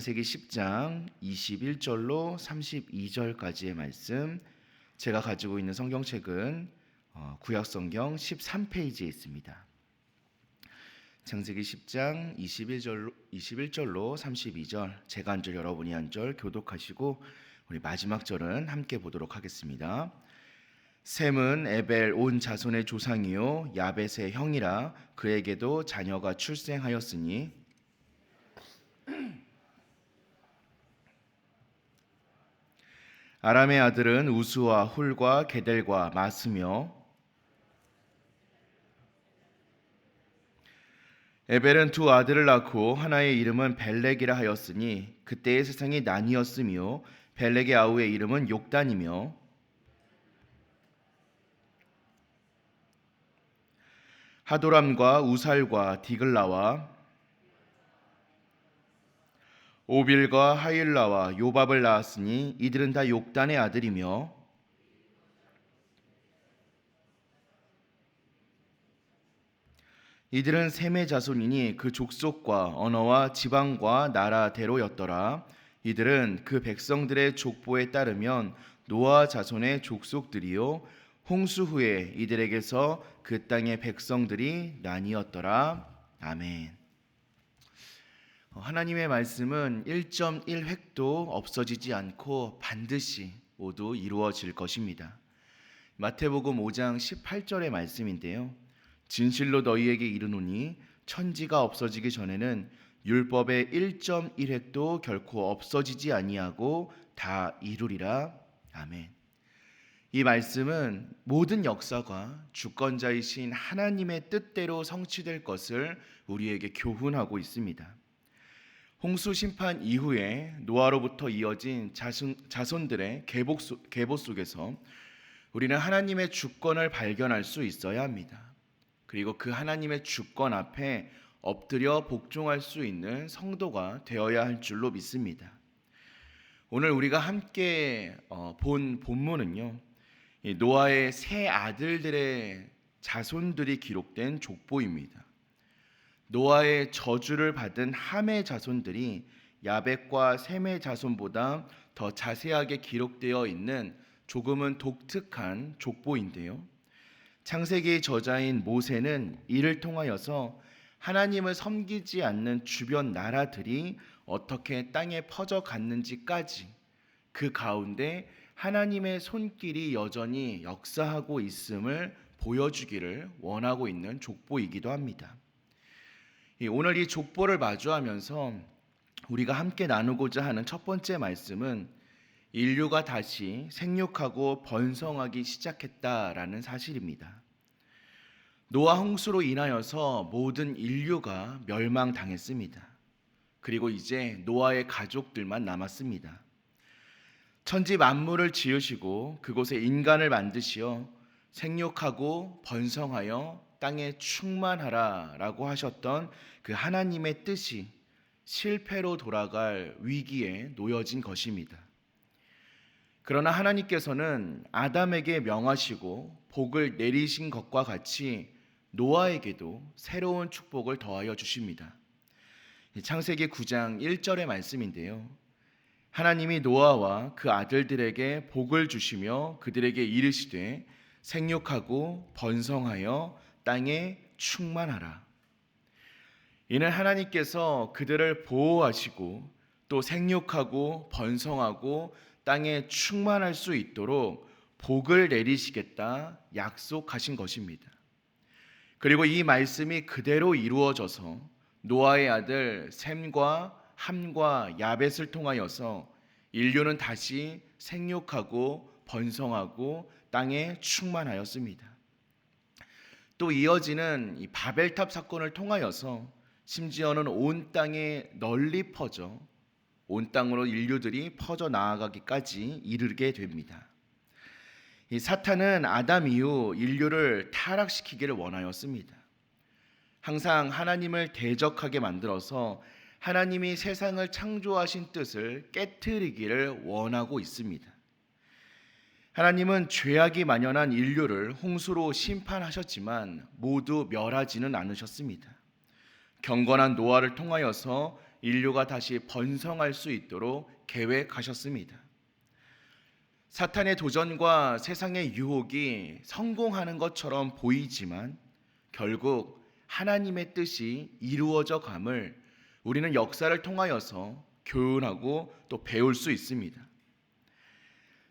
창세기 10장 21절로 32절까지의 말씀, 제가 가지고 있는 성경책은 구약성경 13페이지에 있습니다. 창세기 10장 21절로 32절, 제가 한 절 여러분이 한 절 교독하시고 우리 마지막 절은 함께 보도록 하겠습니다. 셈은 에벨 온 자손의 조상이요 야벳의 형이라. 그에게도 자녀가 출생하였으니 아람의 아들은 우스와 훌과 게델과 마스며, 에벨은 두 아들을 낳고 하나의 이름은 벨렉이라 하였으니 그때의 세상이 나뉘었으며, 벨렉의 아우의 이름은 욕단이며, 하도람과 우살과 디글라와 오빌과 하일라와 요밥을 낳았으니 이들은 다 욕단의 아들이며, 이들은 셈의 자손이니 그 족속과 언어와 지방과 나라대로였더라. 이들은 그 백성들의 족보에 따르면 노아 자손의 족속들이요 홍수 후에 이들에게서 그 땅의 백성들이 나뉘었더라. 아멘. 하나님의 말씀은 1.1획도 없어지지 않고 반드시 모두 이루어질 것입니다. 마태복음 5장 18절의 말씀인데요. 진실로 너희에게 이르노니 천지가 없어지기 전에는 율법의 1.1획도 결코 없어지지 아니하고 다 이루리라. 아멘. 이 말씀은 모든 역사가 주권자이신 하나님의 뜻대로 성취될 것을 우리에게 교훈하고 있습니다. 홍수 심판 이후에 노아로부터 이어진 자손들의 계보 속에서 우리는 하나님의 주권을 발견할 수 있어야 합니다. 그리고 그 하나님의 주권 앞에 엎드려 복종할 수 있는 성도가 되어야 할 줄로 믿습니다. 오늘 우리가 함께 본 본문은요, 노아의 세 아들들의 자손들이 기록된 족보입니다. 노아의 저주를 받은 함의 자손들이 야벳과 셈의 자손보다 더 자세하게 기록되어 있는 조금은 독특한 족보인데요. 창세기의 저자인 모세는 이를 통하여서 하나님을 섬기지 않는 주변 나라들이 어떻게 땅에 퍼져갔는지까지, 그 가운데 하나님의 손길이 여전히 역사하고 있음을 보여주기를 원하고 있는 족보이기도 합니다. 오늘 이 족보를 마주하면서 우리가 함께 나누고자 하는 첫 번째 말씀은 인류가 다시 생육하고 번성하기 시작했다라는 사실입니다. 노아 홍수로 인하여서 모든 인류가 멸망당했습니다. 그리고 이제 노아의 가족들만 남았습니다. 천지 만물을 지으시고 그곳에 인간을 만드시어 생육하고 번성하여 땅에 충만하라 라고 하셨던 그 하나님의 뜻이 실패로 돌아갈 위기에 놓여진 것입니다. 그러나 하나님께서는 아담에게 명하시고 복을 내리신 것과 같이 노아에게도 새로운 축복을 더하여 주십니다. 창세기 9장 1절의 말씀인데요. 하나님이 노아와 그 아들들에게 복을 주시며 그들에게 이르시되 생육하고 번성하여 땅에 충만하라. 이는 하나님께서 그들을 보호하시고 또 생육하고 번성하고 땅에 충만할 수 있도록 복을 내리시겠다 약속하신 것입니다. 그리고 이 말씀이 그대로 이루어져서 노아의 아들 셈과 함과 야벳을 통하여서 인류는 다시 생육하고 번성하고 땅에 충만하였습니다. 또 이어지는 이 바벨탑 사건을 통하여서 심지어는 온 땅에 널리 퍼져 온 땅으로 인류들이 퍼져 나아가기까지 이르게 됩니다. 이 사탄은 아담 이후 인류를 타락시키기를 원하였습니다. 항상 하나님을 대적하게 만들어서 하나님이 세상을 창조하신 뜻을 깨트리기를 원하고 있습니다. 하나님은 죄악이 만연한 인류를 홍수로 심판하셨지만 모두 멸하지는 않으셨습니다. 경건한 노아를 통하여서 인류가 다시 번성할 수 있도록 계획하셨습니다. 사탄의 도전과 세상의 유혹이 성공하는 것처럼 보이지만 결국 하나님의 뜻이 이루어져 감을 우리는 역사를 통하여서 교훈하고 또 배울 수 있습니다.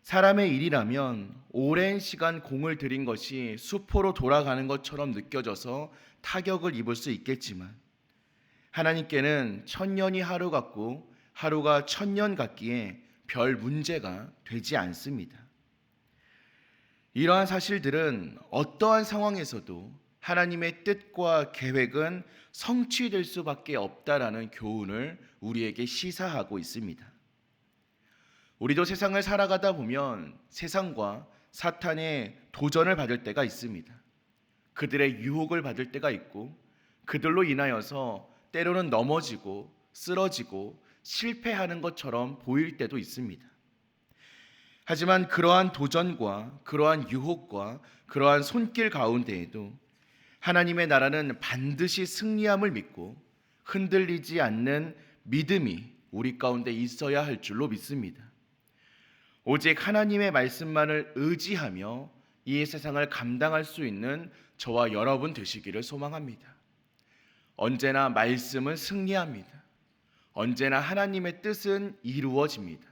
사람의 일이라면 오랜 시간 공을 들인 것이 수포로 돌아가는 것처럼 느껴져서 타격을 입을 수 있겠지만 하나님께는 천년이 하루 같고 하루가 천년 같기에 별 문제가 되지 않습니다. 이러한 사실들은 어떠한 상황에서도 하나님의 뜻과 계획은 성취될 수밖에 없다라는 교훈을 우리에게 시사하고 있습니다. 우리도 세상을 살아가다 보면 세상과 사탄의 도전을 받을 때가 있습니다. 그들의 유혹을 받을 때가 있고 그들로 인하여서 때로는 넘어지고 쓰러지고 실패하는 것처럼 보일 때도 있습니다. 하지만 그러한 도전과 그러한 유혹과 그러한 손길 가운데에도 하나님의 나라는 반드시 승리함을 믿고 흔들리지 않는 믿음이 우리 가운데 있어야 할 줄로 믿습니다. 오직 하나님의 말씀만을 의지하며 이 세상을 감당할 수 있는 저와 여러분 되시기를 소망합니다. 언제나 말씀은 승리합니다. 언제나 하나님의 뜻은 이루어집니다.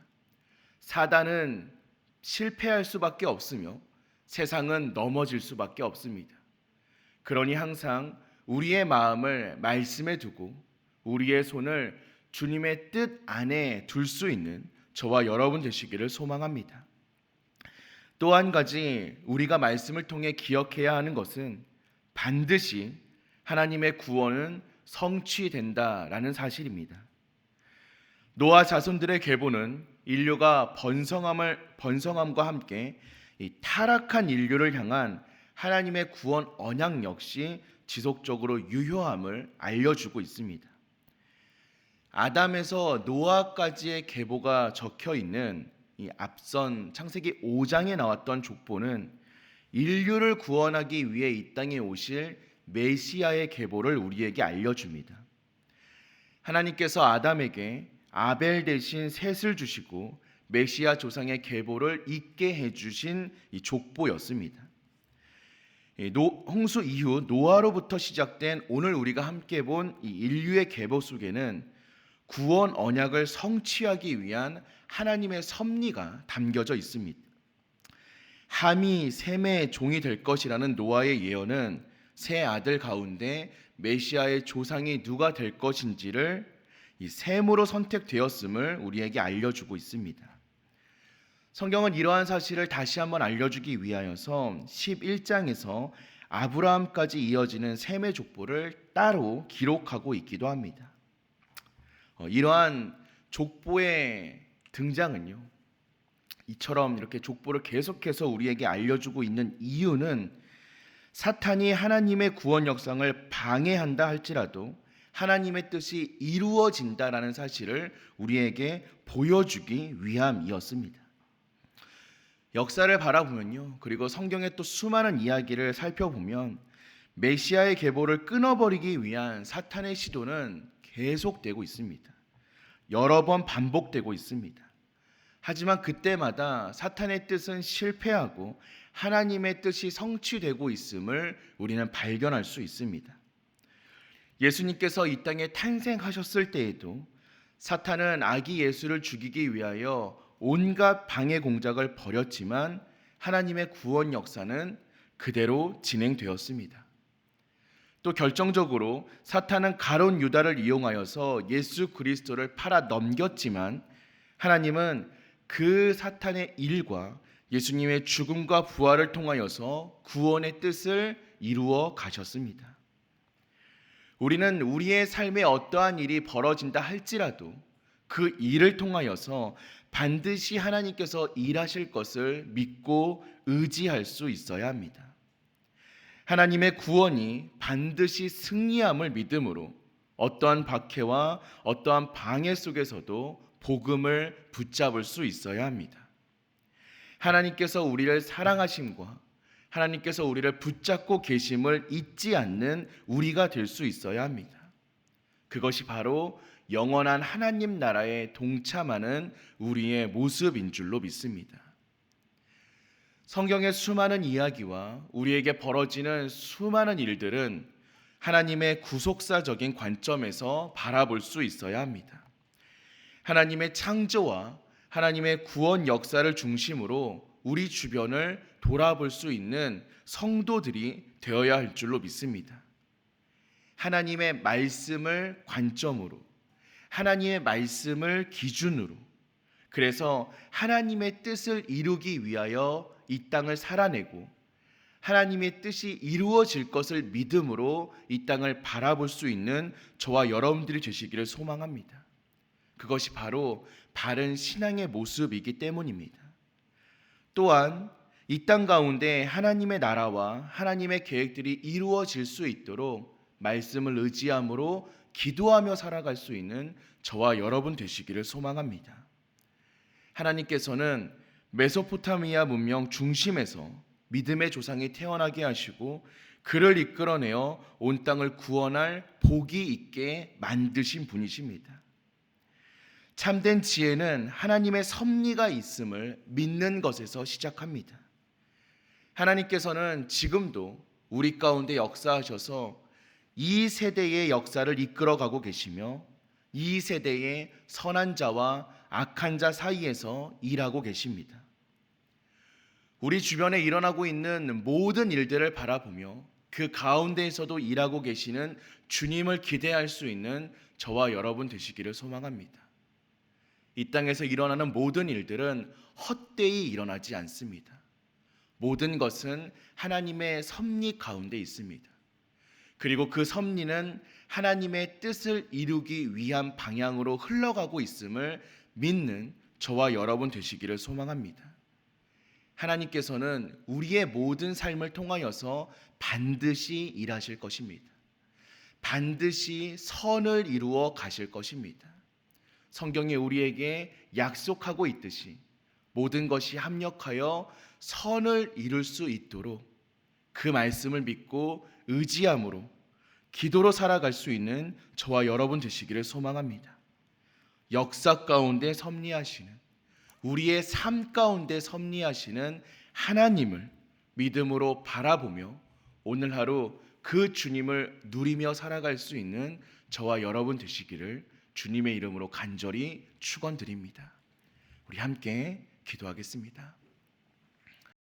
사단은 실패할 수밖에 없으며 세상은 넘어질 수밖에 없습니다. 그러니 항상 우리의 마음을 말씀에 두고 우리의 손을 주님의 뜻 안에 둘 수 있는 저와 여러분 되시기를 소망합니다. 또 한 가지 우리가 말씀을 통해 기억해야 하는 것은 반드시 하나님의 구원은 성취된다라는 사실입니다. 노아 자손들의 계보는 인류가 번성함과 함께 이 타락한 인류를 향한 하나님의 구원 언약 역시 지속적으로 유효함을 알려주고 있습니다. 아담에서 노아까지의 계보가 적혀 있는 이 앞선 창세기 5장에 나왔던 족보는 인류를 구원하기 위해 이 땅에 오실 메시아의 계보를 우리에게 알려줍니다. 하나님께서 아담에게 아벨 대신 셋을 주시고 메시아 조상의 계보를 잇게 해주신 이 족보였습니다. 홍수 이후 노아로부터 시작된 오늘 우리가 함께 본 이 인류의 계보 속에는 구원 언약을 성취하기 위한 하나님의 섭리가 담겨져 있습니다. 함이 셈의 종이 될 것이라는 노아의 예언은 세 아들 가운데 메시아의 조상이 누가 될 것인지를 이 셈으로 선택되었음을 우리에게 알려주고 있습니다. 성경은 이러한 사실을 다시 한번 알려주기 위하여서 11장에서 아브라함까지 이어지는 셈의 족보를 따로 기록하고 있기도 합니다. 이러한 족보의 등장은요, 이처럼 이렇게 족보를 계속해서 우리에게 알려주고 있는 이유는 사탄이 하나님의 구원 역사를 방해한다 할지라도 하나님의 뜻이 이루어진다라는 사실을 우리에게 보여주기 위함이었습니다. 역사를 바라보면요, 그리고 성경의 또 수많은 이야기를 살펴보면 메시아의 계보를 끊어버리기 위한 사탄의 시도는 계속되고 있습니다. 여러 번 반복되고 있습니다. 하지만 그때마다 사탄의 뜻은 실패하고 하나님의 뜻이 성취되고 있음을 우리는 발견할 수 있습니다. 예수님께서 이 땅에 탄생하셨을 때에도 사탄은 아기 예수를 죽이기 위하여 온갖 방해 공작을 벌였지만 하나님의 구원 역사는 그대로 진행되었습니다. 또 결정적으로 사탄은 가룟 유다를 이용하여서 예수 그리스도를 팔아 넘겼지만 하나님은 그 사탄의 일과 예수님의 죽음과 부활을 통하여서 구원의 뜻을 이루어 가셨습니다. 우리는 우리의 삶에 어떠한 일이 벌어진다 할지라도 그 일을 통하여서 반드시 하나님께서 일하실 것을 믿고 의지할 수 있어야 합니다. 하나님의 구원이 반드시 승리함을 믿음으로 어떠한 박해와 어떠한 방해 속에서도 복음을 붙잡을 수 있어야 합니다. 하나님께서 우리를 사랑하심과 하나님께서 우리를 붙잡고 계심을 잊지 않는 우리가 될 수 있어야 합니다. 그것이 바로 영원한 하나님 나라에 동참하는 우리의 모습인 줄로 믿습니다. 성경의 수많은 이야기와 우리에게 벌어지는 수많은 일들은 하나님의 구속사적인 관점에서 바라볼 수 있어야 합니다. 하나님의 창조와 하나님의 구원 역사를 중심으로 우리 주변을 돌아볼 수 있는 성도들이 되어야 할 줄로 믿습니다. 하나님의 말씀을 관점으로, 하나님의 말씀을 기준으로, 그래서 하나님의 뜻을 이루기 위하여 이 땅을 살아내고 하나님의 뜻이 이루어질 것을 믿음으로 이 땅을 바라볼 수 있는 저와 여러분들이 되시기를 소망합니다. 그것이 바로 바른 신앙의 모습이기 때문입니다. 또한 이 땅 가운데 하나님의 나라와 하나님의 계획들이 이루어질 수 있도록 말씀을 의지함으로 기도하며 살아갈 수 있는 저와 여러분 되시기를 소망합니다. 하나님께서는 메소포타미아 문명 중심에서 믿음의 조상이 태어나게 하시고 그를 이끌어내어 온 땅을 구원할 복이 있게 만드신 분이십니다. 참된 지혜는 하나님의 섭리가 있음을 믿는 것에서 시작합니다. 하나님께서는 지금도 우리 가운데 역사하셔서 이 세대의 역사를 이끌어가고 계시며 이 세대의 선한 자와 악한 자 사이에서 일하고 계십니다. 우리 주변에 일어나고 있는 모든 일들을 바라보며 그 가운데에서도 일하고 계시는 주님을 기대할 수 있는 저와 여러분 되시기를 소망합니다. 이 땅에서 일어나는 모든 일들은 헛되이 일어나지 않습니다. 모든 것은 하나님의 섭리 가운데 있습니다. 그리고 그 섭리는 하나님의 뜻을 이루기 위한 방향으로 흘러가고 있음을 믿는 저와 여러분 되시기를 소망합니다. 하나님께서는 우리의 모든 삶을 통하여서 반드시 일하실 것입니다. 반드시 선을 이루어 가실 것입니다. 성경이 우리에게 약속하고 있듯이 모든 것이 합력하여 선을 이룰 수 있도록 그 말씀을 믿고 의지함으로 기도로 살아갈 수 있는 저와 여러분 되시기를 소망합니다. 역사 가운데 섭리하시는, 우리의 삶 가운데 섭리하시는 하나님을 믿음으로 바라보며 오늘 하루 그 주님을 누리며 살아갈 수 있는 저와 여러분 되시기를 주님의 이름으로 간절히 축원드립니다. 우리 함께 기도하겠습니다.